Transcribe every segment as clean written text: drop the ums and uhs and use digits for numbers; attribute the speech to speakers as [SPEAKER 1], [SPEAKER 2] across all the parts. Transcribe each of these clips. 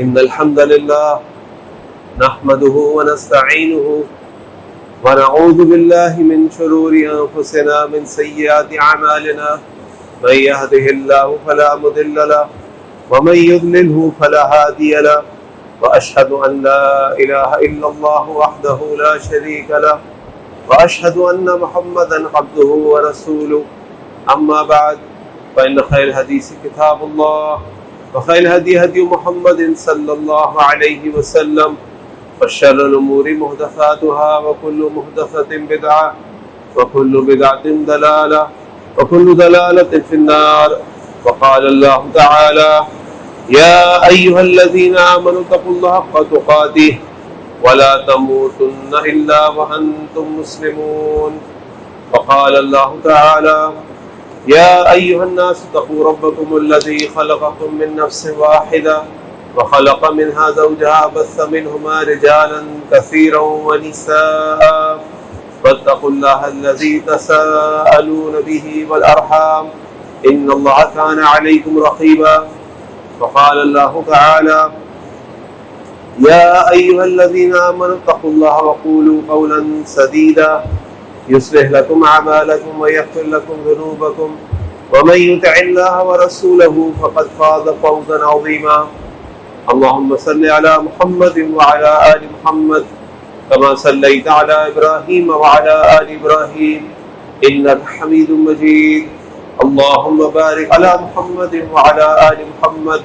[SPEAKER 1] إن الحمد لله نحمده ونستعينه ونعوذ بالله من شرور أنفسنا من سيئات أعمالنا من يهده الله فلا مضل له ومن يضلله فلا هادي له وأشهد أن لا إله إلا الله وحده لا شريك له وأشهد أن محمدا عبده ورسوله أما بعد فإن خير الحديث كتاب الله وخير الهدي هدي محمد صلى الله عليه وسلم وشر الأمور محدثاتها وكل محدثة بدعة وكل بدعة ضلالة وكل ضلالة في النار. وقال الله تعالى: يا أيها الذين آمنوا اتقوا الله حق تقاته ولا تموتن إلا وأنتم مسلمون. وقال الله تعالى: يا أيها الناس اتقوا ربكم الذي خلقكم من نفس واحدة وخلق منها زوجها وبث منهما رجالا كثيرا ونساء واتقوا الله الذي تساءلون به والأرحام إن الله كان عليكم رقيبا. وقال الله تعالى: يا أيها الذين آمنوا اتقوا الله وقولوا قولا سديدا يصلح لكم أعمالكم ويغفر لكم ذنوبكم ومن يطع الله ورسوله فقد فاز فوزا عظيما. اللهم صل على محمد وعلى آل محمد كما صليت على إبراهيم وعلى آل إبراهيم إنك حميد مجيد. اللهم بارك على محمد وعلى آل محمد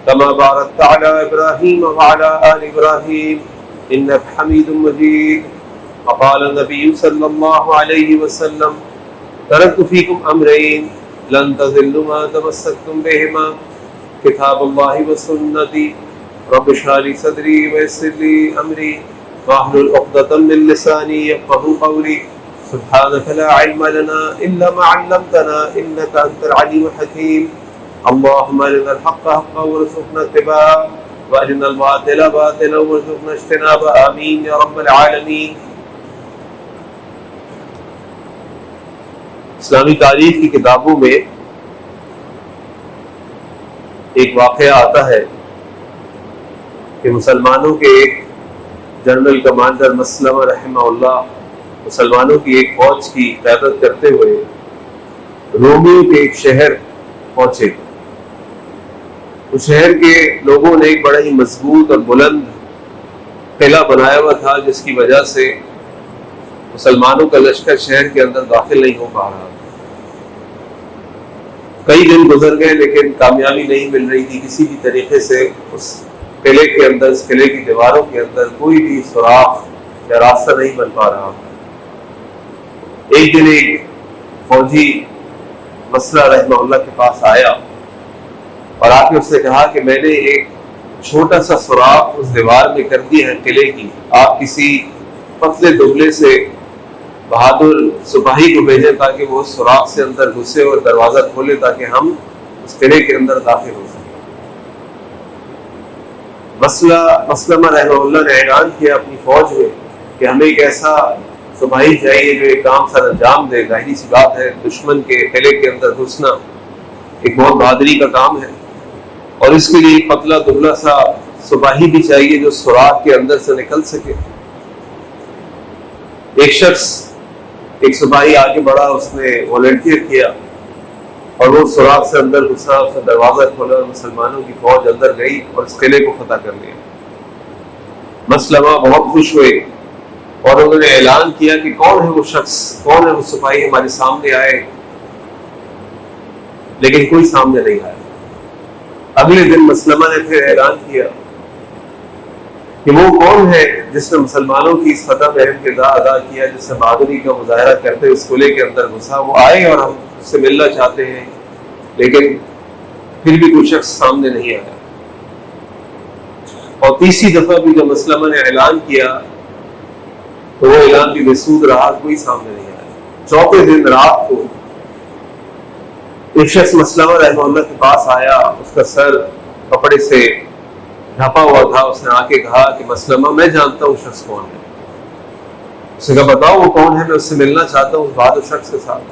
[SPEAKER 1] كما باركت على إبراهيم وعلى آل إبراهيم إنك حميد مجيد. وقال النبي صلى الله عليه وسلم: تركت فيكم أمرين لن تضلوا ما تمسكتم بهما كتاب الله وسنتي. رب اشرح لي صدري ويسر لي أمري واحلل عقدة من لساني يفقهوا قولي. سبحانك لا علم لنا إلا ما علمتنا إنك أنت العليم الحكيم. اللهم أرنا الحق حقا وارزقنا اتباعه وأرنا الباطل باطلا وارزقنا اجتنابه آمين يا رب العالمين. اسلامی تاریخ کی کتابوں میں ایک واقعہ آتا ہے کہ مسلمانوں کے ایک جنرل کمانڈر مسلمہ رحمہ اللہ مسلمانوں کی ایک فوج کی قیادت کرتے ہوئے رومیوں کے ایک شہر پہنچے. اس شہر کے لوگوں نے ایک بڑا ہی مضبوط اور بلند قلعہ بنایا ہوا تھا جس کی وجہ سے مسلمانوں کا لشکر شہر کے اندر داخل نہیں ہو پا رہا. کئی دن گزر گئے لیکن کامیابی نہیں مل رہی تھی. کسی بھی طریقے سے اس قلعے کے اندر اس قلعے کی دیواروں کے اندر کوئی بھی سوراخ یا راستہ نہیں بن پا رہا. ایک دن ایک فوجی مسلح رحمہ اللہ کے پاس آیا اور آ کے اس سے کہا کہ میں نے ایک چھوٹا سا سوراخ اس دیوار میں کر دیا ہے قلعے کی. آپ کسی پتلے دبلے سے بہادر سپاہی کو بھیجیں تاکہ وہ اس سوراخ سے اندر گھسے اور دروازہ کھولے تاکہ ہم اس قلعے کے اندر داخل ہو سکیں. مسلمہ رحمہ اللہ نے اعلان کیا اپنی فوج میں کہ ہمیں ایک ایسا سپاہی چاہیے جو ایک کام سر انجام دے. ظاہری سی بات ہے دشمن کے قلعے کے اندر گھسنا ایک بہت بہادری کا کام ہے اور اس کے لیے ایک پتلا دبلا سا سپاہی بھی چاہیے جو سوراخ کے اندر سے نکل سکے. ایک شخص ایک سپاہی آگے بڑھا, اس نے والنٹیئر کیا اور وہ سوراخ سے اندر گھسا, اس نے دروازہ کھولا اور مسلمانوں کی فوج اندر گئی اور اس قلعے کو فتح کر لیا. مسلمہ بہت خوش ہوئے اور انہوں نے اعلان کیا کہ کون ہے وہ شخص, کون ہے وہ سپاہی ہمارے سامنے آئے, لیکن کوئی سامنے نہیں آیا. اگلے دن مسلمہ نے پھر اعلان کیا کہ وہ کون ہے جس نے مسلمانوں کی اس فتح میں اہم کردار ادا کیا, جس نے بہادری کا مظاہرہ کرتے اس قلعے کے اندر گھسا. وہ آئے اور ہم اس سے ملنا چاہتے ہیں, لیکن پھر بھی کوئی شخص سامنے نہیں آیا. اور تیسری دفعہ بھی جب مسلمہ نے اعلان کیا تو وہ اعلان بھی بسود رہا, کوئی سامنے نہیں آیا. چوتھے دن رات کو ایک شخص مسلمہ رحمہ اللہ کے پاس آیا, اس کا سر کپڑے سے ڈھپا ہوا تھا. اس نے آ کے کہا کہ مسلمہ میں جانتا ہوں شخص کون ہے. اس نے کہا بتاؤ وہ کون ہے, میں اس سے ملنا چاہتا ہوں اس بہادر شخص کے ساتھ.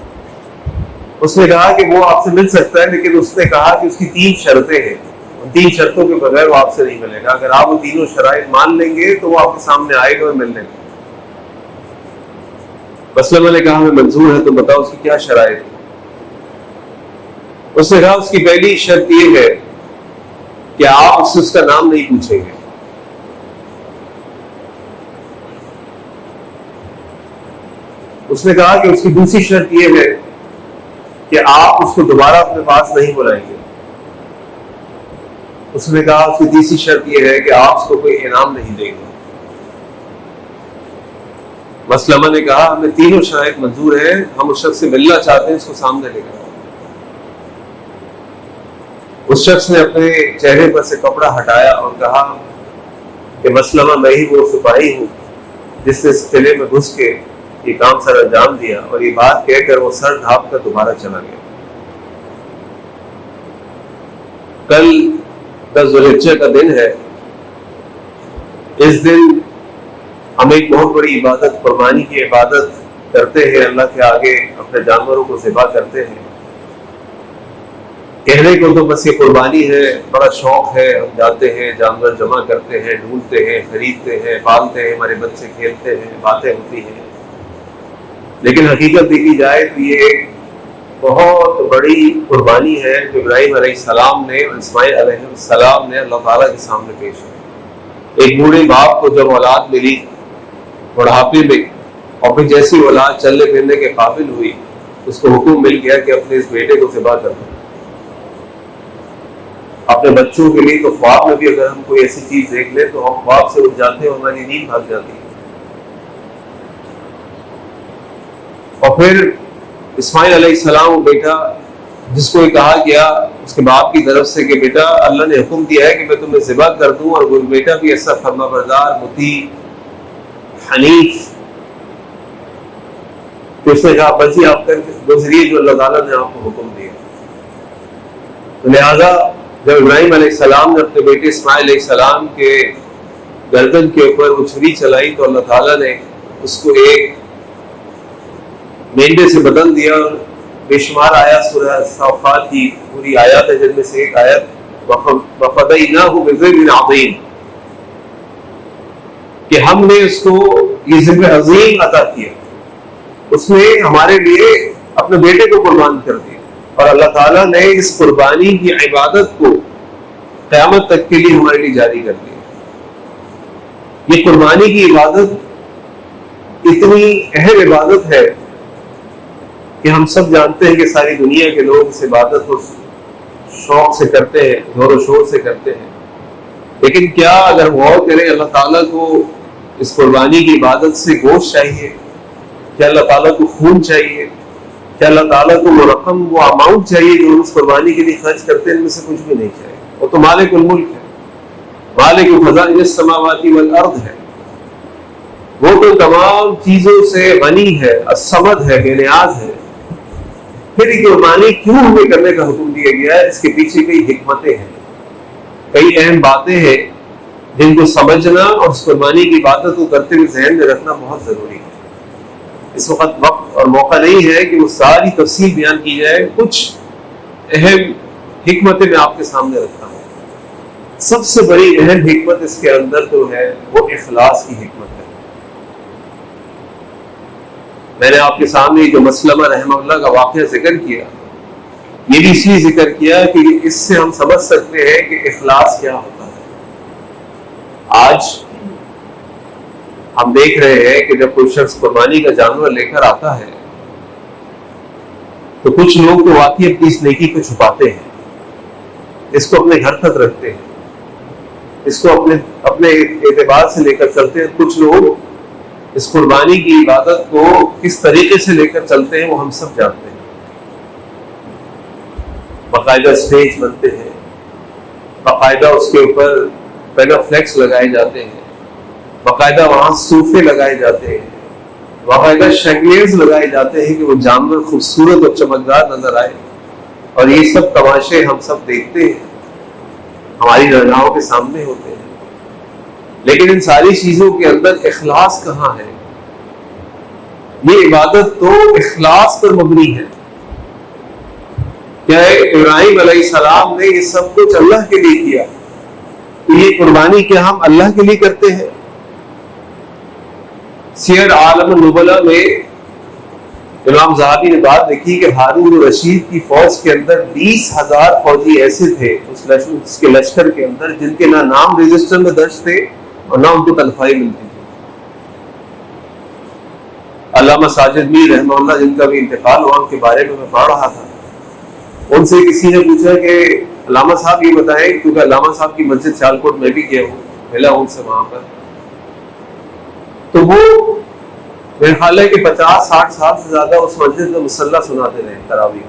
[SPEAKER 1] اس نے کہا کہ وہ آپ سے مل سکتا ہے, لیکن اس نے کہا کہ اس کی 3 شرطیں ہیں. ان 3 شرطوں کے بغیر وہ آپ سے نہیں ملے گا. اگر آپ وہ تینوں شرائط مان لیں گے تو وہ آپ کے سامنے آئے گا اور ملنے گا. مسلمہ نے کہا ہمیں منظور ہے، تو بتاؤ اس کی کیا شرائط ہے؟ اس نے کہا اس کی پہلی شرط یہ ہے کہ آپ اس کا نام نہیں پوچھیں گے. اس نے کہا کہ اس کی دوسری شرط یہ ہے کہ آپ اس کو دوبارہ اپنے پاس نہیں بلائیں گے. اس نے کہا اس کی تیسری شرط یہ ہے کہ آپ اس کو کوئی انعام نہیں دیں گے. مسلمہ نے کہا ہمیں تینوں شرائط منظور ہیں، ہم اس شخص سے ملنا چاہتے ہیں، اس کو سامنے لے کر. اس شخص نے اپنے چہرے پر سے کپڑا ہٹایا اور کہا کہ مسلمہ میں ہی وہ سپاہی ہوں جس نے اس قلعے میں گھس کے یہ کام سر انجام دیا. اور یہ بات کہہ کر وہ سر ڈھانپ کر دوبارہ چلا گیا. کل 10 ذو الحجہ کا دن ہے. اس دن ہم ایک بہت بڑی عبادت، قربانی کی عبادت کرتے ہیں. اللہ کے آگے اپنے جانوروں کو ذبح کرتے ہیں. کہنے کو تو بس یہ قربانی ہے، بڑا شوق ہے، ہم جاتے ہیں جانور جمع کرتے ہیں، ڈھونڈتے ہیں، خریدتے ہیں، پالتے ہیں، ہمارے بچے کھیلتے ہیں، باتیں ہوتی ہیں. لیکن حقیقت دیکھی جائے تو یہ ایک بہت بڑی قربانی ہے جو ابراہیم علیہ السلام نے اور اسماعیل علیہ السلام نے اللہ تعالیٰ کے سامنے پیش کی. ایک بوڑھے باپ کو جب اولاد ملی بڑھاپے میں، اور پھر جیسی اولاد چلنے پھرنے کے قابل ہوئی، اس کو حکم مل گیا کہ اپنے اس بیٹے کو ذبح کر دو. اپنے بچوں کے لیے تو خواب میں بھی اگر ہم کوئی ایسی چیز دیکھ لیں تو ہم خواب سے اٹھ جاتے ہیں اور ہماری نیند بھاگ جاتی ہے. اور پھر اسماعیل علیہ السلام بیٹا جس کو یہ کہا گیا اس کے باپ کی طرف سے کہ بیٹا اللہ نے حکم دیا ہے کہ میں تمہیں ذبح کر دوں، اور وہ بیٹا بھی ایسا فرما بردار، مطیع، حنیف کہ اس نے کہا بچی آپ کر گزریے جو اللہ تعالیٰ نے آپ کو حکم دیا. لہذا جب ابراہیم علیہ السلام نے اپنے بیٹے اسماعیل علیہ السلام کے گردن کے اوپر وہ چھری چلائی تو اللہ تعالیٰ نے اس کو ایک مینڈے سے بدل دیا. اور بے شمار آیات سورہ صافات کی پوری آیات ہے جن میں سے ایک آیت وَفَدَيْنَاهُ بِذِبْحٍ عَظِيمٍ کہ ہم نے اس کو یہ ذبح عظیم عطا کیا، اس نے ہمارے لیے اپنے بیٹے کو قربان کر دیا. اور اللہ تعالیٰ نے اس قربانی کی عبادت کو قیامت تک کے لیے ہمارے لیے جاری کر دیا. یہ قربانی کی عبادت اتنی اہم عبادت ہے کہ ہم سب جانتے ہیں کہ ساری دنیا کے لوگ اس عبادت کو شوق سے کرتے ہیں، زور و شور سے کرتے ہیں. لیکن کیا اگر غور کریں اللہ تعالیٰ کو اس قربانی کی عبادت سے گوشت چاہیے؟ کیا اللہ تعالیٰ کو خون چاہیے؟ کیا اللہ تعالیٰ کو وہ رقم، وہ اماؤنٹ چاہیے جو اس قربانی کے لیے خرچ کرتے ہیں؟ ان میں سے کچھ بھی نہیں چاہیے. وہ تو مالک الملک ہے، مالک خزائن السماوات والارض ہے. وہ تو تمام چیزوں سے غنی ہے، الصمد ہے، بے نیاز ہے. پھر یہ قربانی کیوں ہمیں کرنے کا حکم دیا گیا ہے؟ اس کے پیچھے کئی حکمتیں ہیں، کئی اہم باتیں ہیں جن کو سمجھنا اور اس قربانی کی عبادت کو کرتے ہوئے ذہن میں رکھنا بہت ضروری ہے. اس وقت وقت اور موقع نہیں ہے کہ وہ ساری تفصیل بیان کی جائے. کچھ اہم حکمتیں میں آپ کے سامنے رکھتا ہوں. سب سے بڑی اہم حکمت اس کے اندر تو ہے وہ اخلاص کی حکمت ہے. میں نے آپ کے سامنے جو مسلمہ رحمہ اللہ کا واقعہ ذکر کیا، یہ بھی اس لیے ذکر کیا کہ اس سے ہم سمجھ سکتے ہیں کہ اخلاص کیا ہوتا ہے. آج ہم دیکھ رہے ہیں کہ جب کوئی شخص قربانی کا جانور لے کر آتا ہے تو کچھ لوگ تو واقعی اپنی اس نیکی کو چھپاتے ہیں، اس کو اپنے گھر تک رکھتے ہیں، اس کو اپنے اعتبار سے لے کر چلتے ہیں. کچھ لوگ اس قربانی کی عبادت کو کس طریقے سے لے کر چلتے ہیں وہ ہم سب جانتے ہیں. باقاعدہ سٹیج بنتے ہیں، باقاعدہ اس کے اوپر پیگا فلیکس لگائے جاتے ہیں، باقاعدہ وہاں صوفے لگائے جاتے ہیں، باقاعدہ شگلیز لگائے جاتے ہیں کہ وہ جانور خوبصورت اور چمکدار نظر آئے. اور یہ سب تماشے ہم سب دیکھتے ہیں، ہماری نگاہوں کے سامنے ہوتے ہیں. لیکن ان ساری چیزوں کے اندر اخلاص کہاں ہے؟ یہ عبادت تو اخلاص پر مبنی ہے کہ کیا ہے؟ ابراہیم علیہ السلام نے یہ سب کچھ اللہ کے لیے کیا. تو یہ قربانی کیا ہم اللہ کے لیے کرتے ہیں؟ سیر عالم النبلا میں امام ذہبی نے بات لکھی کہ ہارون الرشید کی فوج کے اندر 20,000 فوجی ایسے تھے اس کے لشکر کے اندر جن کے نہ نام رجسٹر میں درج تھے اور نہ ان کو تنخواہیں ملتی تھی. علامہ ساجد میر رحمہ اللہ جن کا بھی انتقال ہوا ان کے بارے میں پڑھ رہا تھا. ان سے کسی نے پوچھا کہ علامہ صاحب یہ بتائیں، کیونکہ علامہ صاحب کی مسجد سیالکوٹ میں بھی گیا ہوں، ملا ہوں ان سے وہاں پر، تو وہ میرے خیال ہے کہ 50-60 سال سے زیادہ اس مسجد میں مصلی سناتے رہے تراویح،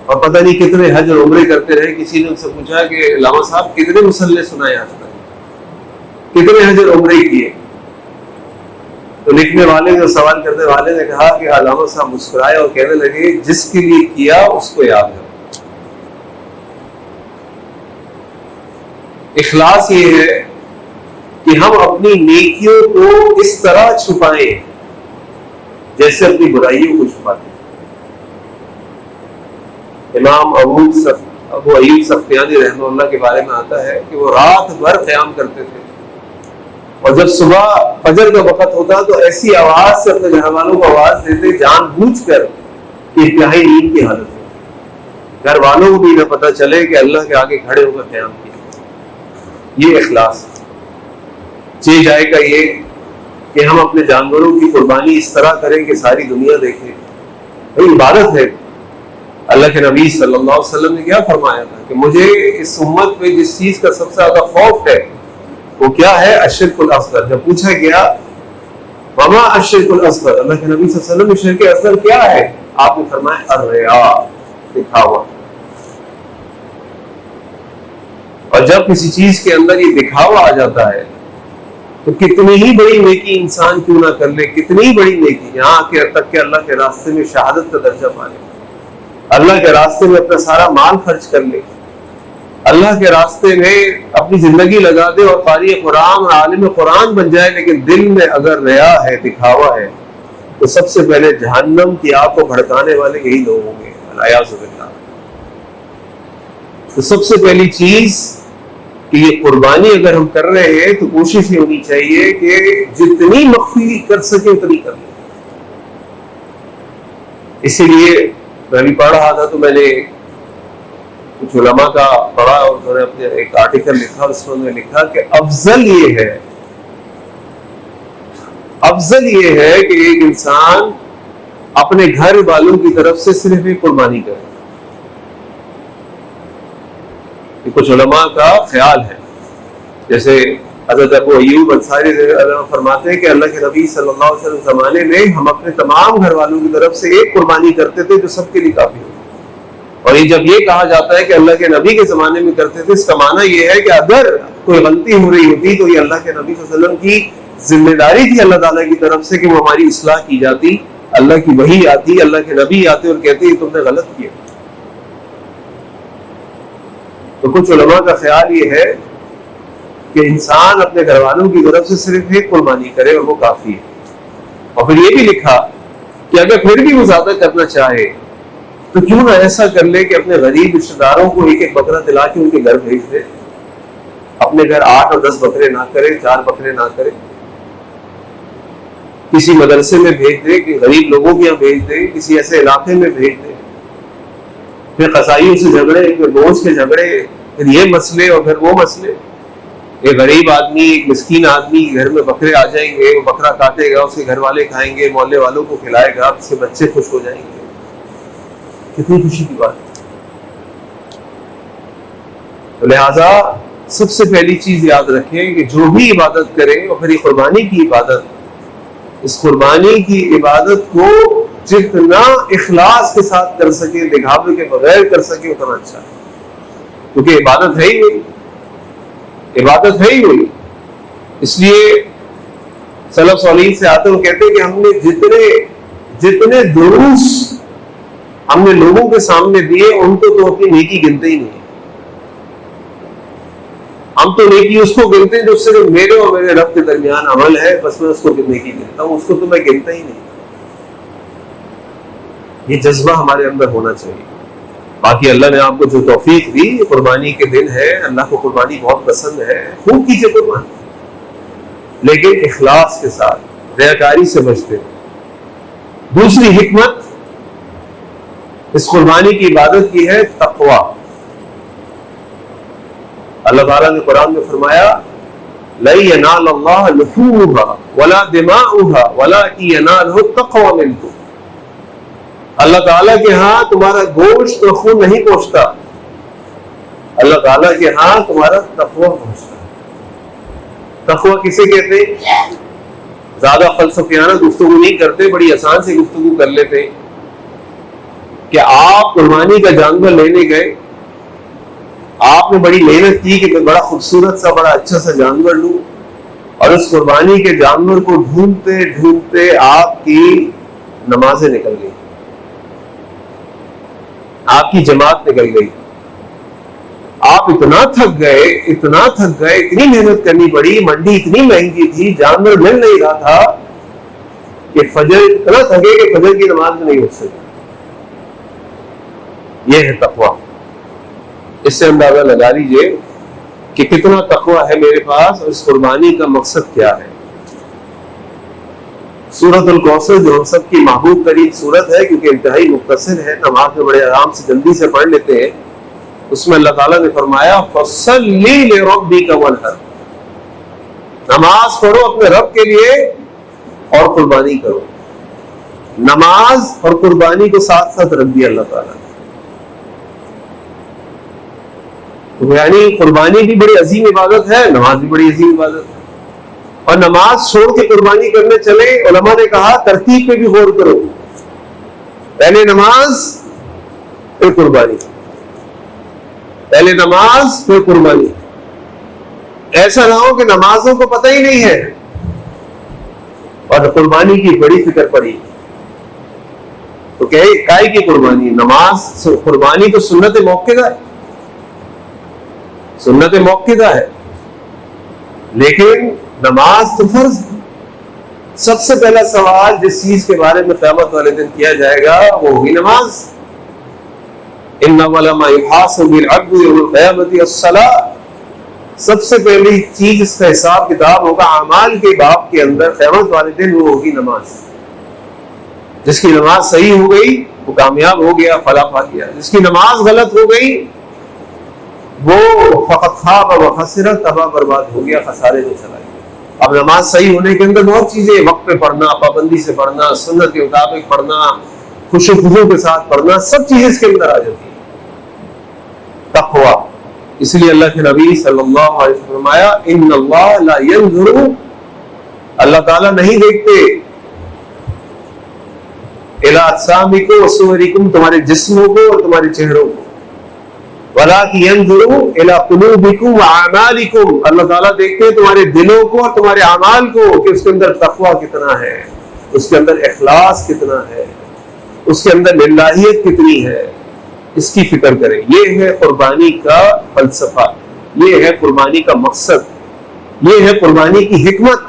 [SPEAKER 1] اور پتہ نہیں کتنے حج اور عمرے کرتے رہے. کسی نے ان سے پوچھا کہ علامہ صاحب کتنے مصلی سنائے آج تک، کتنے حج اور عمرے کیے؟ تو لکھنے والے جو سوال کرنے والے نے کہا کہ علامہ صاحب مسکرائے اور کہنے لگے جس کے لیے کیا اس کو یاد ہے. اخلاص یہ ہے کہ ہم اپنی نیکیوں کو اس طرح چھپائیں جیسے اپنی برائیوں کو چھپاتے ہیں. امام ابو ایوب سختیانی رحمہ اللہ کے بارے میں آتا ہے کہ وہ رات بھر قیام کرتے تھے، اور جب صبح فجر کا وقت ہوتا تو ایسی آواز سے اپنے گھر والوں کو آواز دیتے جان بوجھ کر کہ انتہائی نیند کی حالت ہے، گھر والوں کو بھی نہ پتہ چلے کہ اللہ کے آگے کھڑے ہو کر قیام کیا. یہ اخلاص چیز جائے گا یہ کہ ہم اپنے جانوروں کی قربانی اس طرح کریں کہ ساری دنیا دیکھے. بھائی عبادت ہے. اللہ کے نبی صلی اللہ علیہ وسلم نے کیا فرمایا تھا کہ مجھے اس امت میں جس چیز کا سب سے زیادہ خوف ہے وہ کیا ہے؟ الشرک الاصغر. جب پوچھا گیا وما الشرک الاصغر، اللہ کے نبی صلی اللہ علیہ وسلم شرک اصغر کیا ہے؟ آپ نے فرمایا الریا، دکھاوا. اور جب کسی چیز کے اندر یہ دکھاوا آ جاتا ہے تو کتنی ہی بڑی نیکی انسان کیوں نہ کر لے، کتنی ہی بڑی نیکی، یہاں تک کہ اللہ کے راستے میں شہادت کا درجہ پا لے، اللہ کے راستے میں اپنا سارا مال خرچ کر لے، اللہ کے راستے میں اپنی زندگی لگا دے اور قاری قرآن اور عالم قرآن بن جائے، لیکن دل میں اگر ریا ہے، دکھاوا ہے، تو سب سے پہلے جہنم کی آگ کو بھڑکانے والے یہی لوگ ہوں گے. الیاذ باللہ. تو سب سے پہلی چیز کہ یہ قربانی اگر ہم کر رہے ہیں تو کوشش یہ ہونی چاہیے کہ جتنی مخفی کر سکے اتنی کر لیں. اسی لیے میں بھی پڑھ رہا تھا تو میں نے کچھ علماء کا پڑھا اور انہوں نے اپنے ایک آرٹیکل لکھا، اس میں انہوں نے لکھا کہ افضل یہ ہے کہ ایک انسان اپنے گھر والوں کی طرف سے صرف ایک قربانی کرے. کچھ علماء کا خیال ہے، جیسے حضرت ابو ایوب انصاری فرماتے ہیں کہ اللہ کے نبی صلی اللہ علیہ وسلم زمانے میں ہم اپنے تمام گھر والوں کی طرف سے ایک قربانی کرتے تھے جو سب کے لیے کافی ہو. اور یہ جب یہ کہا جاتا ہے کہ اللہ کے نبی کے زمانے میں کرتے تھے، اس کا معنی یہ ہے کہ اگر کوئی غلطی ہو رہی ہوتی تو یہ اللہ کے نبی صلی اللہ علیہ وسلم کی ذمہ داری تھی اللہ تعالیٰ کی طرف سے کہ وہ ہماری اصلاح کی جاتی. اللہ کی وحی آتی، اللہ کے نبی آتے اور کہتے تم نے غلط کیا. تو کچھ علماء کا خیال یہ ہے کہ انسان اپنے گھر والوں کی طرف سے صرف ایک قربانی کرے اور وہ کافی ہے. اور پھر یہ بھی لکھا کہ اگر پھر بھی وہ زیادہ کرنا چاہے تو کیوں نہ ایسا کر لے کہ اپنے غریب رشتہ داروں کو ایک ایک بکرا دلا کے ان کے گھر بھیج دے. اپنے گھر 8 اور 10 بکرے نہ کرے، 4 بکرے نہ کرے، کسی مدرسے میں بھیج دے، کہ غریب لوگوں کے یہاں بھیج دے، کسی ایسے علاقے میں بھیج دے. پھر قصائیوں سے جھگڑے، پھر گوشت کے جھگڑے، پھر یہ مسئلے اور پھر وہ مسئلے. ایک غریب آدمی، ایک مسکین آدمی گھر میں بکرے آ جائیں گے، وہ بکرا کاٹے گا، اس کے گھر والے کھائیں گے، محلے والوں کو کھلائے گا، اس کے بچے خوش ہو جائیں گے. کتنی خوشی کی بات ہے. تو لہٰذا سب سے پہلی چیز یاد رکھیں کہ جو بھی عبادت کریں، اور پھر یہ قربانی کی عبادت، اس قربانی کی عبادت کو جتنا اخلاص کے ساتھ کر سکے، دکھاوے کے بغیر کر سکے، اتنا اچھا ہے. کیونکہ عبادت ہے ہی وہی، عبادت ہے ہی وہی. اس لیے سلف صالحین سے آتے ہیں، کہتے ہیں کہ ہم نے جتنے دروس ہم نے لوگوں کے سامنے دیے ان کو تو اپنی نیکی گنتے ہی نہیں. ہم تو نیکی اس کو گنتے ہیں جو صرف میرے اور میرے رب کے درمیان عمل ہے، بس میں اس کو نیکی گنتا ہوں، اس کو تو میں گنتا ہی نہیں. یہ جذبہ ہمارے اندر ہونا چاہیے. باقی اللہ نے آپ کو جو توفیق دی، قربانی کے دن ہے، اللہ کو قربانی بہت پسند ہے، خوب کیجیے قربانی، لیکن اخلاص کے ساتھ، ریاکاری سے بچتے ہوئے۔ دوسری حکمت اس قربانی کی عبادت کی ہے تقوی۔ اللہ تعالیٰ نے قرآن میں فرمایا لَن يَنَالَ اللَّهَ لُحُومُهَا وَلَا دِمَاؤُهَا وَلَكِنْ يَنَالُهُ التَّقْوَىٰ مِنكُمْ۔ اللہ تعالیٰ کے ہاں تمہارا گوشت اور خون نہیں پہنچتا، اللہ تعالیٰ کے ہاں تمہارا تقویٰ پہنچتا ہے۔ تقویٰ کسے کہتے ہیں؟ زیادہ فلسفیانہ گفتگو نہیں کرتے، بڑی آسان سے گفتگو کر لیتے ہیں کہ آپ قربانی کا جانور لینے گئے، آپ نے بڑی محنت کی کہ میں بڑا خوبصورت سا بڑا اچھا سا جانور لوں، اور اس قربانی کے جانور کو ڈھونڈتے ڈھونڈتے آپ کی نمازیں نکل گئی، آپ کی جماعت نکل گئی، آپ اتنا تھک گئے، اتنی محنت کرنی پڑی، منڈی اتنی مہنگی تھی، جانور مل نہیں رہا تھا کہ فجر اتنا تھکے کہ فجر کی نماز میں نہیں اٹھ سکے۔ یہ ہے تقویٰ۔ اس سے اندازہ لگا لیجئے کہ کتنا تقویٰ ہے میرے پاس، اور اس قربانی کا مقصد کیا ہے۔ سورۃ الکوثر جو ہم سب کی محبوب ترین سورت ہے، کیونکہ انتہائی مختصر ہے، نماز میں بڑے آرام سے جلدی سے پڑھ لیتے ہیں، اس میں اللہ تعالیٰ نے فرمایا فَصَلِّ لِرَبِّكَ وَانْحَرْ، نماز پڑھو اپنے رب کے لیے اور قربانی کرو۔ نماز اور قربانی کو ساتھ ساتھ رکھ دیا اللہ تعالیٰ نے، یعنی قربانی بھی بڑی عظیم عبادت ہے، نماز بھی بڑی عظیم عبادت ہے، اور نماز چھوڑ کے قربانی کرنے چلے، علماء نے کہا ترتیب پہ بھی غور کرو، پہلے نماز پھر قربانی، پہلے نماز پھر قربانی۔ ایسا نہ ہو کہ نمازوں کو پتہ ہی نہیں ہے اور قربانی کی بڑی فکر پڑی، تو کہ کائے کی قربانی؟ نماز قربانی تو سنت موقعہ ہے، سنت موقعہ ہے، لیکن نماز تو فرض ہے۔ سب سے پہلا سوال جس چیز کے بارے میں قیامت والے دن کیا جائے گا وہ ہوگی نماز۔ ان اول ما یحاسب العبد یوم القیامۃ الصلاۃ، سب سے پہلی چیز اس کا حساب کتاب ہوگا اعمال کے باب کے اندر قیامت والے دن، وہ ہوگی نماز۔ جس کی نماز صحیح ہو گئی وہ کامیاب ہو گیا، فلاح پا گیا، جس کی نماز غلط ہو گئی وہ فقط خاب و خسر، تباہ برباد ہو گیا، خسارے میں چلا گیا۔ اب نماز صحیح ہونے کے اندر بہت چیزیں، وقت پہ پڑھنا، پابندی سے پڑھنا، سنت کے مطابق پڑھنا، خوش و خضوع کے ساتھ پڑھنا، سب چیزیں اس کے اندر آ جاتی ہیں۔ تقویٰ، اس لیے اللہ کے نبی صلی اللہ علیہ وسلم نے فرمایا ان اللہ لا ينظر، اللہ تعالیٰ نہیں دیکھتے الی اجسامکم وصورکم، تمہارے جسموں کو اور تمہارے چہروں کو، وَلَٰكِنْ يَنْظُرُ إِلَىٰ قُلُوبِكُمْ وَأَعْمَالِكُمْ، اللہ تعالیٰ دیکھتے ہیں تمہارے دلوں کو اور تمہارے اعمال کو، کہ اس کے اندر تقویٰ کتنا ہے، اس کے اندر اخلاص کتنا ہے، اس کے اندر للہیت کتنی ہے، اس کی فکر کریں۔ یہ ہے قربانی کا فلسفہ، یہ ہے قربانی کا مقصد، یہ ہے قربانی کی حکمت۔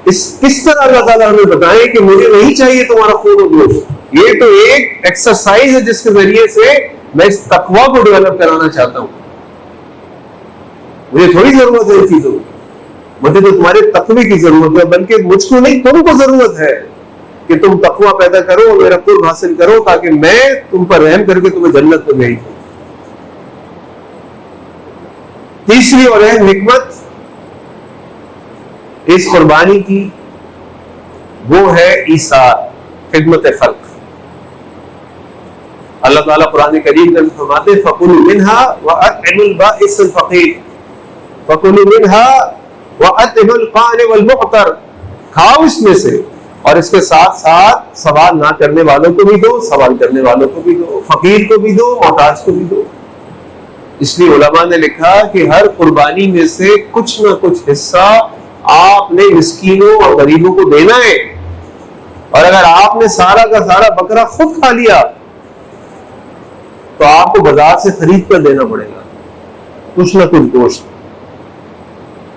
[SPEAKER 1] کس طرح اللہ تعالیٰ ہمیں بتائیں کہ مجھے نہیں چاہیے تمہارا خون و گوشت، یہ تو ایک ایکسرسائز ہے جس کے ذریعے سے میں اس تقویٰ کو ڈیولپ کرانا چاہتا ہوں۔ مجھے تھوڑی ضرورت ہے ان چیزوں کی، مجھے تو تمہارے تقوی کی ضرورت ہے، بلکہ مجھ کو نہیں تم کو ضرورت ہے کہ تم تقویٰ پیدا کرو اور میرا قرب حاصل کرو، تاکہ میں تم پر رحم کر کے تمہیں جنت میں بھیج دوں۔ تیسری اور اہم حکمت اس قربانی کی وہ ہے ایثار، خدمت خلق۔ اللہ تعالیٰ قرآن کریم میں فرماتے ہیں فَكُلُوا مِنْهَا وَأَطْعِمُوا الْبَائِسَ الْفَقِيرَ، فَكُلُوا مِنْهَا وَأَطْعِمُوا الْقَانِعَ وَالْمُعْتَرَ، کھاؤ اس میں سے، اور اس کے ساتھ ساتھ سوال نہ کرنے والوں کو بھی دو، سوال کرنے والوں کو بھی دو، فقیر کو بھی دو، محتاج کو بھی دو۔ اس لیے علماء نے لکھا کہ ہر قربانی میں سے کچھ نہ کچھ حصہ آپ نے مسکینوں اور غریبوں کو دینا ہے، اور اگر آپ نے سارا کا سارا بکرا خود کھا لیا تو آپ کو بازار سے خرید کر دینا پڑے گا کچھ نہ کچھ گوشت،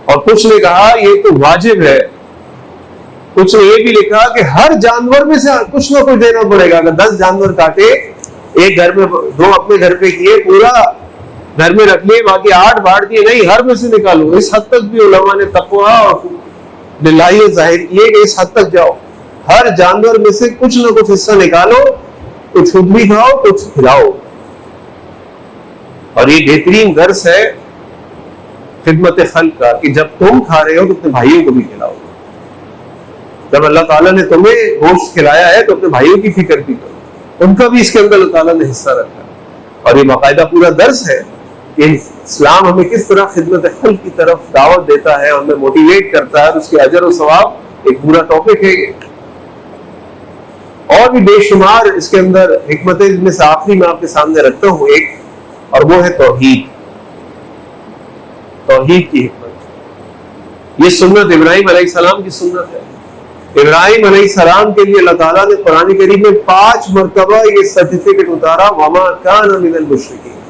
[SPEAKER 1] اور کچھ نے کہا یہ تو واجب ہے، کچھ نے یہ بھی لکھا کہ ہر جانور میں سے کچھ نہ کچھ دینا پڑے گا، اگر 10 جانور کاٹے ایک گھر میں 2 اپنے گھر پہ کیے، پورا گھر میں رکھ لیے، باقی 8 بانٹ دیے، نہیں، ہر میں سے نکالو. اس حد تک بھی علماء نے تقویٰ اور للہیت ظاہر کیے کہ اس حد تک جاؤ، ہر جانور میں سے کچھ نہ کچھ حصہ نکالو، کچھ خود بھی کھاؤ، کچھ کھلاؤ. اور یہ بہترین درس ہے خدمت خلق کا کہ جب تم کھا رہے ہو تو اپنے بھائیوں کو بھی کھلاؤ. جب اللہ تعالیٰ نے تمہیں گوشت کھلایا ہے تو اپنے بھائیوں کی فکر بھی کرو، ان کا بھی اس کے اندر اللہ تعالیٰ نے حصہ رکھا ہے. اور یہ باقاعدہ پورا درس ہے کہ اسلام ہمیں کس طرح خدمت خلق کی طرف دعوت دیتا ہے، ہمیں موٹیویٹ کرتا ہے، اور اس کے اجر و ثواب ایک پورا ٹاپک ہے. اور بھی بے شمار اس کے اندر حکمتیں، جن میں سے آخری میں آپ کے سامنے رکھتا ہوں ایک، اور وہ ہے توحید. توحید کی حکمت، یہ سنت ابراہیم علیہ السلام کی سنت ہے. ابراہیم علیہ السلام کے لیے اللہ تعالیٰ نے قرآن کریم میں 5 مرتبہ یہ سرٹیفکیٹ اتارا، وما کان من المشرکین،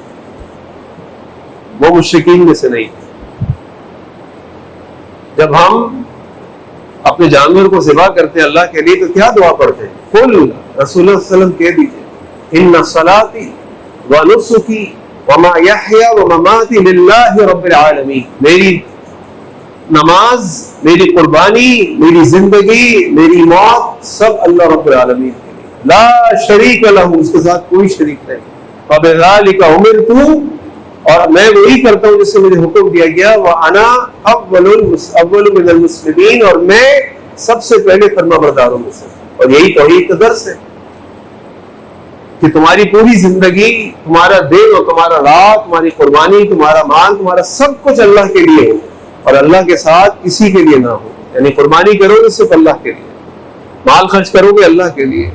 [SPEAKER 1] وہ مشرکین میں سے نہیں تھے. جب ہم اپنے جانور کو ذبح کرتے ہیں اللہ کے لیے تو کیا دعا پڑھتے ہیں؟ قل، رسول اللہ صلی اللہ علیہ وسلم کہہ دیجئے، ان صلاتی ونسکی ومحیائی ومماتی للہ رب العالمین، میری نماز، میری قربانی، میری زندگی، میری موت سب اللہ رب العالمین کے لیے، لا شریک لہ، اس کے ساتھ کوئی شریک نہیں. وبذالک امرت، اور میں وہی کرتا ہوں جس سے مجھے حکم دیا گیا، وانا اول من المسلمین، اور میں سب سے پہلے فرما برداروں میں سے. اور یہی توحید کا درس ہے کہ تمہاری پوری زندگی، تمہارا دن اور تمہارا رات، تمہاری قربانی، تمہارا مال، تمہارا سب کچھ اللہ کے لیے ہو، اور اللہ کے ساتھ کسی کے لیے نہ ہو. یعنی قربانی کرو گے صرف اللہ کے لیے، مال خرچ کرو گے اللہ کے لیے،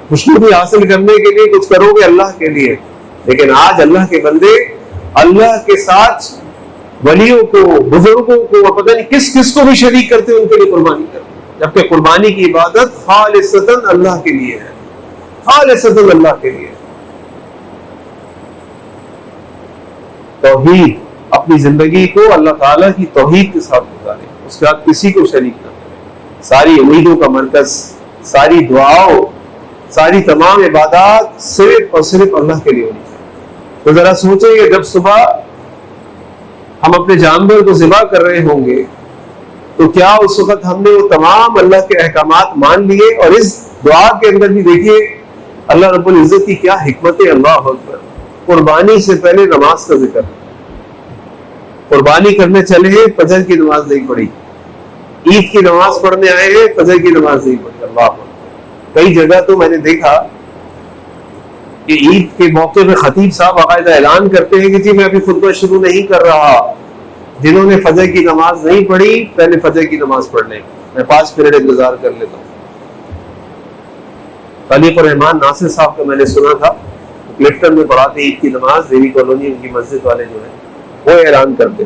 [SPEAKER 1] خوشنودی حاصل کرنے کے لیے کچھ کرو گے اللہ کے لیے. لیکن آج اللہ کے بندے اللہ کے ساتھ ولیوں کو، بزرگوں کو، اور پتہ نہیں کس کس کو بھی شریک کرتے ہیں، ان کے لیے قربانی کرتے ہیں، جبکہ قربانی کی عبادت خالصتاً اللہ کے لیے ہے، خالصتاً اللہ کے لیے. توحید، اپنی زندگی کو اللہ تعالیٰ کی توحید کے ساتھ گزارے، اس کے بعد کسی کو شریک نہ کرے. ساری امیدوں کا مرکز، ساری دعاؤں، ساری تمام عبادات صرف اور صرف اللہ کے لیے ہونی چاہیے. تو ذرا سوچیں کہ جب صبح ہم اپنے جانور کو ذبح کر رہے ہوں گے تو کیا اس وقت ہم نے وہ تمام اللہ کے احکامات مان لیے؟ اور اس دعا کے اندر بھی دیکھیے اللہ رب العزت کی کیا حکمت ہے. اللہ اکبر. قربانی سے پہلے نماز کا ذکر، قربانی کرنے چلے ہیں، فجر کی نماز نہیں پڑھی، عید کی نماز پڑھنے آئے ہیں، فجر کی نماز نہیں پڑھی. اللہ اکبر. کئی جگہ تو میں نے دیکھا کہ عید کے موقع میں خطیب صاحب باقاعدہ اعلان کرتے ہیں کہ جی میں ابھی خطبہ شروع نہیں کر رہا، جنہوں نے فجر کی نماز نہیں پڑھی پہلے فجر کی نماز پڑھ لیں، میں 5 منٹ انتظار کر لیتا ہوں. خلیق الرحمان ناصر صاحب کا میں نے سنا تھا، کلفٹن میں پڑھاتے عید کی نماز، دیوی کالونی ان کی مسجد والے جو ہیں وہ اعلان کرتے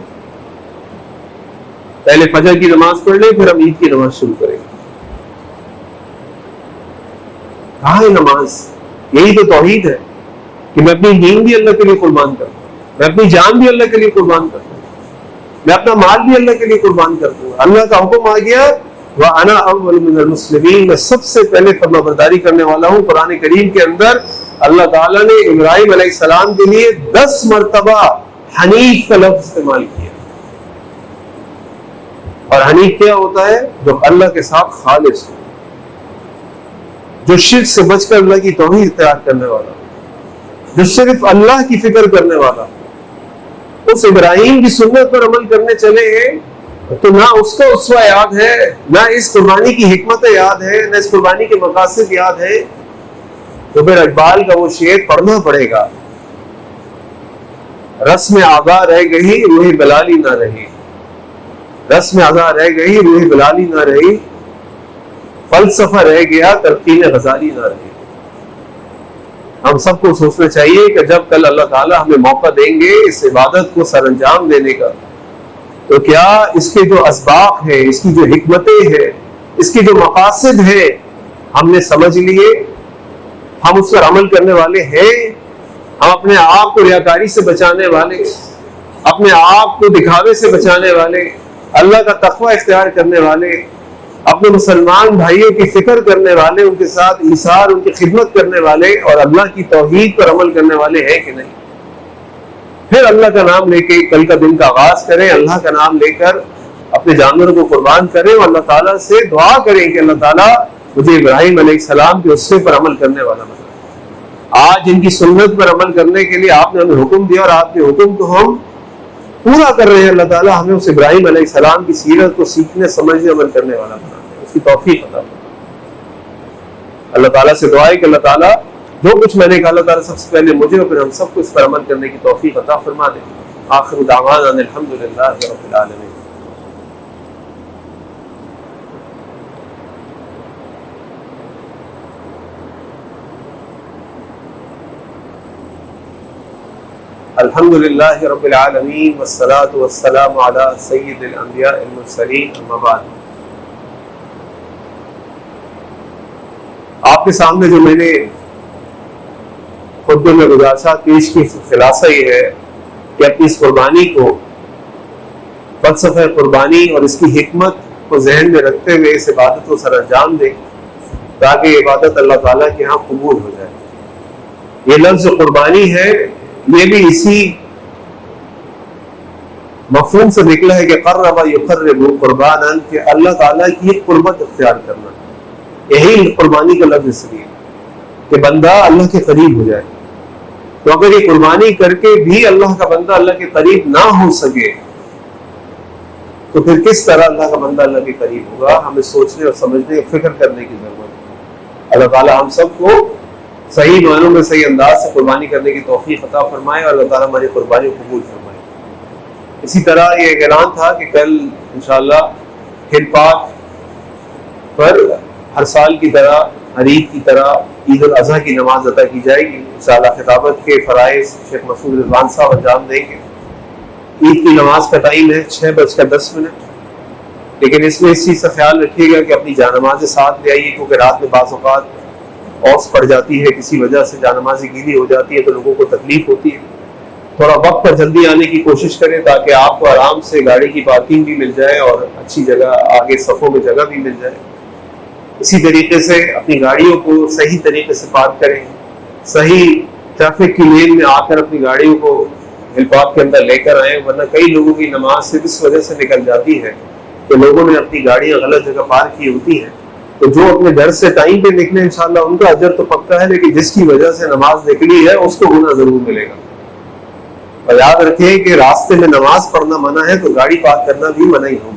[SPEAKER 1] پہلے فجر کی نماز پڑھ لیں پھر ہم عید کی نماز شروع کریں گے. کہاں ہے نماز؟ یہی تو توحید ہے کہ میں اپنی نیند بھی اللہ کے لیے قربان کرتا ہوں، میں اپنی جان بھی اللہ کے لیے قربان کرتا ہوں، میں اپنا مال بھی اللہ کے لیے قربان کرتا ہوں. اللہ کا حکم آ گیا وَأَنَا أَوَّلُ مِنَ الْمُسْلِمِينَ، میں سب سے پہلے فرما برداری کرنے والا ہوں. قرآن کریم کے اندر اللہ تعالیٰ نے ابراہیم علیہ السلام کے لیے 10 مرتبہ حنیف کا لفظ استعمال کیا. اور حنیف کیا ہوتا ہے؟ جو اللہ کے ساتھ خالص ہو، جو شرک سے بچ کر اللہ کی توحید اختیار کرنے والا، جو صرف اللہ کی فکر کرنے والا. اس ابراہیم کی سنت پر عمل کرنے چلے ہیں تو نہ اس کا اسوہ یاد ہے، نہ اس قربانی کی حکمت یاد ہے، نہ اس قربانی کے مقاصد یاد ہے. تو پھر اقبال کا وہ شعر پڑھنا پڑے گا، رسم آغا رہ گئی روح بلالی نہ رہی، رسم آغا رہ گئی روح بلالی نہ رہی، فلسفہ رہ گیا تلقین غزالی نہ رہی. ہم سب کو سوچنا چاہیے کہ جب کل اللہ تعالیٰ ہمیں موقع دیں گے اس عبادت کو سر انجام دینے کا، تو کیا اس کے جو اسباق ہے، اس کی جو حکمتیں ہیں، اس کی جو مقاصد ہیں ہم نے سمجھ لیے، ہم اس پر عمل کرنے والے ہیں، ہم اپنے آپ کو ریاکاری سے بچانے والے، اپنے آپ کو دکھاوے سے بچانے والے، اللہ کا تقوی اختیار کرنے والے، اپنے مسلمان بھائیوں کی فکر کرنے والے، ان کے ساتھ ایثار، ان کی خدمت کرنے والے اور اللہ کی توحید پر عمل کرنے والے ہیں کہ نہیں؟ پھر اللہ کا نام لے کے کل کا دن کا آغاز کریں، اللہ کا نام لے کر اپنے جانوروں کو قربان کریں اور اللہ تعالیٰ سے دعا کریں کہ اللہ تعالیٰ مجھے ابراہیم علیہ السلام کے اسوے پر عمل کرنے والا بنا۔ آج ان کی سنت پر عمل کرنے کے لیے آپ نے ہمیں حکم دیا اور آپ کے حکم کو ہم پورا کر رہے ہیں۔ اللہ تعالیٰ ہمیں اس ابراہیم علیہ السلام کی سیرت کو سیکھنے سمجھنے عمل کرنے والا بنا دے، اس کی توفیق عطا فرمائے۔ اللہ تعالیٰ سے دعا ہے کہ اللہ تعالیٰ جو کچھ میں نے کہا، اللہ تعالیٰ سب سے پہلے مجھے اور پھر ہم سب کو اس پر عمل کرنے کی توفیق عطا فرما دے۔ آخر دعوانا ان الحمدللہ رب العالمین۔ الحمدللہ رب العالمین والصلاة والسلام علی سید الانبیاء المرسلین، اما بعد۔ آپ کے سامنے جو میں نے خطبے میں گزارشات پیش کی، خلاصہ یہ ہے کہ اپنی اس قربانی کو، فلسفہ قربانی اور اس کی حکمت کو ذہن میں رکھتے ہوئے اس عبادت کو سر انجام دیں تاکہ یہ عبادت اللہ تعالیٰ کے ہاں قبول ہو جائے۔ یہ لفظ قربانی ہے، یہ بھی اسی مفہوم سے نکلا ہے کہ قرب یقرب قربانا، کہ اللہ تعالیٰ کی قربت اختیار کرنا۔ یہی قربانی کا لفظ اس لیے کہ بندہ اللہ کے قریب ہو جائے۔ تو اگر یہ قربانی کر کے بھی اللہ کا بندہ اللہ کے قریب نہ ہو سکے تو پھر کس طرح اللہ کا بندہ اللہ کے قریب ہوگا؟ ہمیں سوچنے اور سمجھنے اور فکر کرنے کی ضرورت ہے۔ اللہ تعالیٰ ہم سب کو صحیح معنوں میں صحیح انداز سے قربانی کرنے کی توفیق عطا فرمائے اور اللہ تعالیٰ ہماری قربانی کو قبول فرمائے۔ اسی طرح یہ اعلان تھا کہ کل انشاءاللہ ہل پاک پر ہر سال کی طرح، ہر عید کی طرح عید الاضحیٰ کی نماز ادا کی جائے گی۔ انشاءاللہ خطابت کے فرائض شیخ مسعود رضوان صاحب انجام دیں گے۔ عید کی نماز کا ٹائم ہے 6:10، لیکن اس میں اس چیز کا خیال رکھیے گا کہ اپنی جانمازیں ساتھ لے آئیے، کیونکہ رات میں بعض اوقات اوس پڑ جاتی ہے، کسی وجہ سے جانمازیں گیلی ہو جاتی ہے تو لوگوں کو تکلیف ہوتی ہے۔ تھوڑا وقت پر جلدی آنے کی کوشش کریں تاکہ آپ کو آرام سے گاڑی کی پارکنگ بھی مل جائے اور اچھی جگہ آگے صفوں میں جگہ بھی مل جائے۔ اسی طریقے سے اپنی گاڑیوں کو صحیح طریقے سے پارک کریں، صحیح ٹریفک کی لین میں آ کر اپنی گاڑیوں کو ہل پاک کے اندر لے کر آئیں، ورنہ کئی لوگوں کی نماز صرف اس وجہ سے نکل جاتی ہے کہ لوگوں نے اپنی گاڑیاں غلط جگہ پارک کی ہوتی ہیں۔ تو جو اپنے گھر سے ٹائم پہ نکلے انشاءاللہ ان کا اجر تو پکا ہے، لیکن جس کی وجہ سے نماز نکلی ہے اس کو گناہ ضرور ملے گا۔ اور یاد رکھیں کہ راستے میں نماز پڑھنا منع ہے تو گاڑی پارک کرنا بھی منع ہی ہوگا۔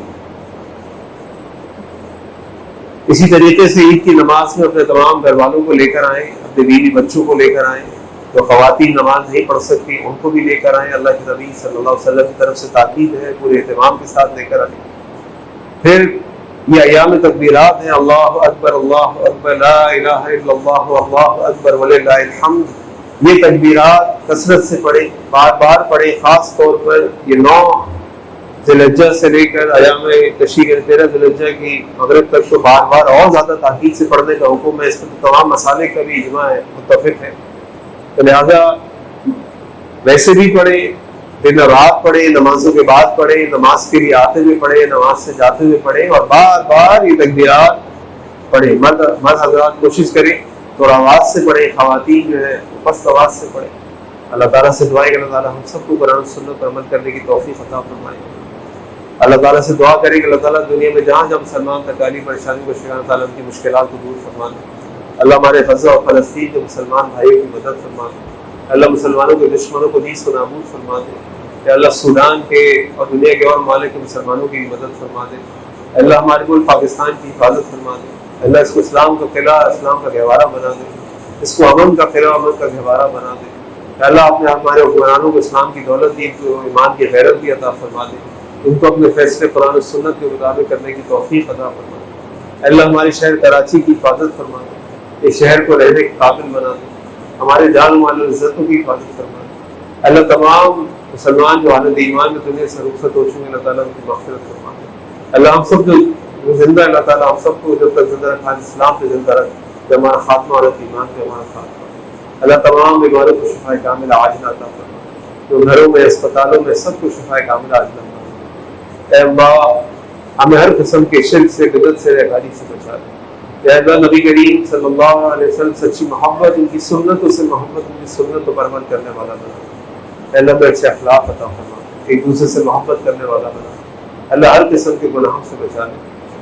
[SPEAKER 1] اسی طریقے سے عید کی نماز میں اپنے تمام گھر والوں کو لے کر آئیں، اپنے بیوی بچوں کو لے کر آئیں، جو خواتین نماز نہیں پڑھ سکتی ان کو بھی لے کر آئیں۔ اللہ کے نبی صلی اللہ علیہ وسلم کی طرف سے تاکید ہے، پورے اہتمام کے ساتھ لے کر آئیں۔ پھر یہ ایام تکبیرات ہیں، اللہ اکبر لا الہ الا اللہ اللہ اکبر وللہ الحمد۔ یہ تکبیرات کثرت سے پڑھیں، بار بار پڑھیں، خاص طور پر یہ 9 ذی الحجہ سے لے کر ایام تشریق 13 ذی الحجہ کی مغرب تک تو بار بار اور زیادہ تاکید سے پڑھنے کا حکم ہے۔ اس میں تمام مسالے کا بھی اجماع ہے، متفق ہے، تو لہٰذا ویسے بھی پڑھیں، دن اور رات پڑھیں، نمازوں کے بعد پڑھیں، نماز کے لیے آتے ہوئے پڑھیں، نماز سے جاتے ہوئے پڑھیں، اور بار بار یہ تکبیرات پڑھیں۔ مرد حضرات کوشش کریں تھوڑا آواز سے پڑھیں، خواتین جو ہے پست آواز سے پڑھیں۔ اللہ تعالیٰ سے دعا ہے کہ اللہ تعالیٰ ہم سب کو قرآن و سنت پر عمل کرنے کی توفیق عطا فرمائے۔ اللہ تعالیٰ سے دعا کریں کہ اللہ تعالیٰ دنیا میں جہاں جہاں مسلمان تکالیف پریشانی کو شکار تعالیٰ کی مشکلات کو دور فرما دے۔ اللہ ہمارے غزہ اور فلسطین کے مسلمان بھائیوں کی مدد فرما دے۔ اللہ مسلمانوں کے دشمنوں کو نیز و نابود فرما دے۔ کہ اللہ سودان کے اور دنیا کے اور ممالک کے مسلمانوں کی مدد فرما دے۔ اللہ ہمارے ملک پاکستان کی حفاظت فرما دے۔ اللہ اس کو اسلام کا قلعہ، اسلام کا گہوارہ بنا دے، اس کو امن کا قلعہ، امن کا گہوارہ بنا دے۔ اللہ اپنے ہمارے حکمرانوں کو اسلام کی دولت دی، تو ایمان کی غیرت بھی عطا فرما دے، ان کو اپنے فیصلے قرآن و سنت کے مطابق کرنے کی توفیق عطا فرما دے۔ اللہ ہمارے شہر کراچی کی حفاظت فرما دے، اس شہر کو رہنے کے قابل بنا دے، ہمارے جان و مال و عزتوں کی حفاظت فرما دے۔ اللہ تمام مسلمان جو حالت ایمان میں دنیا سے رخصت ہو چکے، اللہ تعالیٰ ان کی مغفرت فرما دے۔ اللہ ہم سب جو زندہ، اللہ تعالیٰ ہم سب کو جب تک زندہ رکھا اسلام پہ زندہ رکھ، کہ ہمارا خاتمہ اور ایمان پہ ہمارا خاتمہ۔ اللہ تمام بیماروں کو شفا کاملہ عاجلہ عطا فرما، جو گھروں میں، اسپتالوں میں سب کو شفا کاملہ عاجلہ فرما۔ اے اللہ ہمیں ہر قسم کے شرک سے، بدعت سے، ریاکاری سے بچا لے۔ یا اللہ نبی کریم صلی اللہ علیہ وسلم سچی محبت، ان کی سنتوں سے محبت، ان کی سنتوں پر عمل کرنے والا بنا۔ اللہ میں سے اخلاق عطا فرما، ایک دوسرے سے محبت کرنے والا بنا۔ اللہ ہر قسم کے گناہوں سے بچا لے۔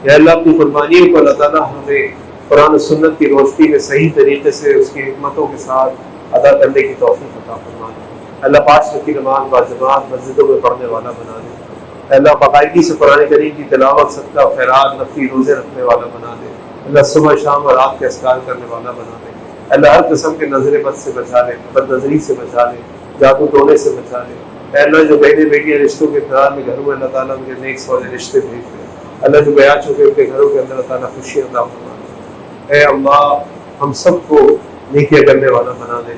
[SPEAKER 1] یا اللہ اپنی قربانیوں کو اللہ تعالیٰ ہمیں قرآن و سنت کی روشنی میں صحیح طریقے سے اس کی حکمتوں کے ساتھ ادا کرنے کی توفیق عطا فرما دے۔ اللہ 5 وقت کی نماز باجماعت مسجدوں میں پڑھنے والا بنا دے۔ اللہ باقاعدگی سے قرآن کریم کی تلاوت، صدقہ، خیرات، نفلی روزے رکھنے والا بنا دے۔ اللہ صبح شام اور رات کے اذکار کرنے والا بنا دے۔ اللہ ہر قسم کے نظر بد سے بچا لے، بد نظری سے بچا لے، جادو ٹونے سے بچا لے۔ اے اللہ جو بہنیں بیٹیاں رشتوں کے انتظار میں گھروں میں، اللہ تعالیٰ ان کے نیک صالح رشتے بھیج دے۔ اللہ جو بیاہ چکے ان کے گھروں کے اندر اللہ تعالیٰ خوشی عطا فرما دے۔ اے اللہ ہم سب کو نیکیاں کرنے والا بنا دے،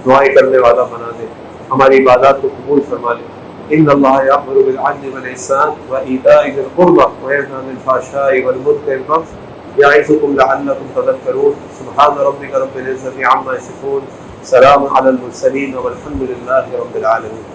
[SPEAKER 1] دعائیں کرنے والا بنا دے، ہماری عبادات کو قبول فرما لے۔ ان اللہ یأمر بالعدل والإحسان وإیتاء ذی القربى وینہی عن الفحشاء والمنکر والبغی یعظکم لعلکم تذکرون۔ سبحان ربک رب العزة عما یصفون، سلام علی المرسلین والحمد للہ رب العالمین۔